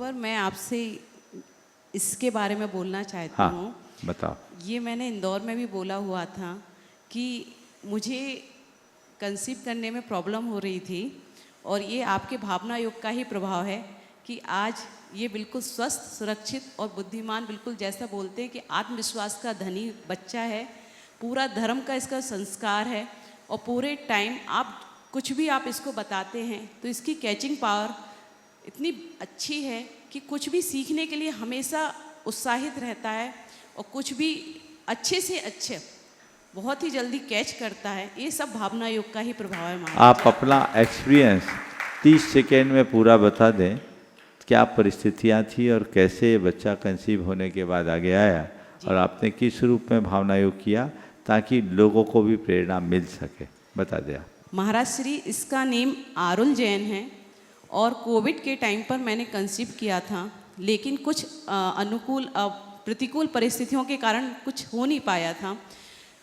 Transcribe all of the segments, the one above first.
कुंवर, मैं आपसे इसके बारे में बोलना चाहती हाँ, हूँ। बताओ। ये मैंने इंदौर में भी बोला हुआ था कि मुझे कंसीव करने में प्रॉब्लम हो रही थी और ये आपके भावना योग का ही प्रभाव है कि आज ये बिल्कुल स्वस्थ, सुरक्षित और बुद्धिमान, बिल्कुल जैसा बोलते हैं कि आत्मविश्वास का धनी बच्चा है। पूरा धर्म का इसका संस्कार है और पूरे टाइम आप कुछ भी आप इसको बताते हैं तो इसकी कैचिंग पावर इतनी अच्छी है कि कुछ भी सीखने के लिए हमेशा उत्साहित रहता है और कुछ भी अच्छे से अच्छे बहुत ही जल्दी कैच करता है। ये सब भावना योग का ही प्रभाव है। आप अपना एक्सपीरियंस 30 सेकेंड में पूरा बता दें, क्या परिस्थितियाँ थी और कैसे ये बच्चा कंसीव होने के बाद आगे आया और आपने किस रूप में भावना योग किया ताकि लोगों को भी प्रेरणा मिल सके, बता दें आप। महाराज श्री, इसका नेम आरुल जैन है और कोविड के टाइम पर मैंने कंसीव किया था, लेकिन कुछ प्रतिकूल परिस्थितियों के कारण कुछ हो नहीं पाया था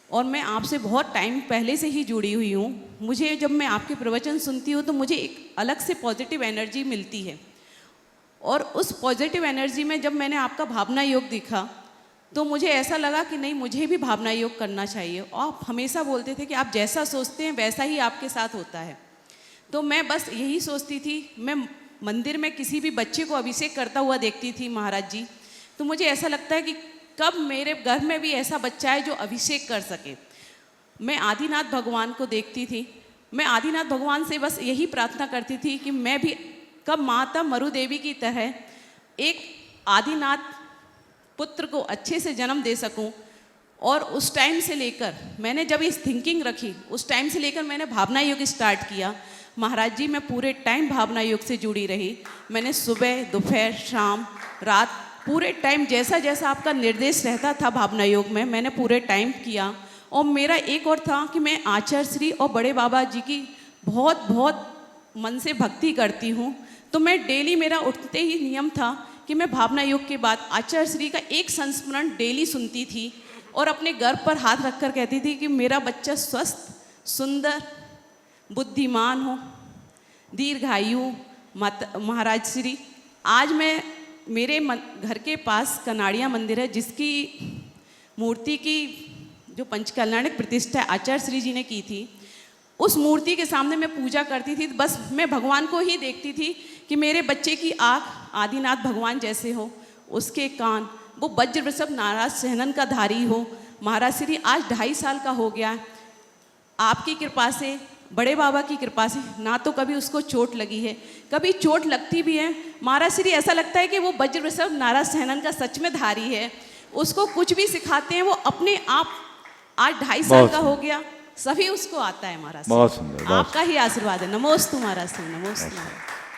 और मैं आपसे बहुत टाइम पहले से ही जुड़ी हुई हूँ। मुझे जब मैं आपके प्रवचन सुनती हूँ तो मुझे एक अलग से पॉजिटिव एनर्जी मिलती है और उस पॉजिटिव एनर्जी में जब मैंने आपका भावना योग देखा तो मुझे ऐसा लगा कि नहीं, मुझे भी भावना योग करना चाहिए। और आप हमेशा बोलते थे कि आप जैसा सोचते हैं वैसा ही आपके साथ होता है। तो मैं बस यही सोचती थी, मैं मंदिर में किसी भी बच्चे को अभिषेक करता हुआ देखती थी महाराज जी, तो मुझे ऐसा लगता है कि कब मेरे घर में भी ऐसा बच्चा है जो अभिषेक कर सके। मैं आदिनाथ भगवान को देखती थी, मैं आदिनाथ भगवान से बस यही प्रार्थना करती थी कि मैं भी कब माता मरु देवी की तरह एक आदिनाथ पुत्र को अच्छे से जन्म दे सकूं। और उस टाइम से लेकर मैंने जब इस थिंकिंग रखी, उस टाइम से लेकर मैंने भावना योग स्टार्ट किया। महाराज जी, मैं पूरे टाइम भावना योग से जुड़ी रही। मैंने सुबह, दोपहर, शाम, रात, पूरे टाइम जैसा जैसा आपका निर्देश रहता था भावना योग में, मैंने पूरे टाइम किया। और मेरा एक और था कि मैं आचार्य श्री और बड़े बाबा जी की बहुत बहुत मन से भक्ति करती हूँ। तो मैं डेली, मेरा उठते ही नियम था कि मैं भावना योग के बाद आचार्य श्री का एक संस्मरण डेली सुनती थी और अपने गर्भ पर हाथ रखकर कहती थी कि मेरा बच्चा स्वस्थ, सुंदर, बुद्धिमान हो, दीर्घायु। महाराज श्री, आज मैं मेरे घर के पास कनाड़िया मंदिर है जिसकी मूर्ति की जो पंचकल्याणिक प्रतिष्ठा आचार्य श्री जी ने की थी, उस मूर्ति के सामने मैं पूजा करती थी। बस मैं भगवान को ही देखती थी कि मेरे बच्चे की आँख आदिनाथ भगवान जैसे हो, उसके कान वो वज्र वृषभ नाराज सहनन का धारी हो। महाराज श्री, आज 2.5 साल का हो गया। आपकी कृपा से, बड़े बाबा की कृपा से ना तो कभी उसको चोट लगी है, कभी चोट लगती भी है महाराज श्री ऐसा लगता है कि वो वज्र वृषभ नाराज सहनन का सच में धारी है। उसको कुछ भी सिखाते हैं वो अपने आप, आज 2.5 साल का हो गया, सभी उसको आता है महाराज। बहुत सुंदर, आपका ही आशीर्वाद है। नमोस्तु महाराज, नमोस्तु।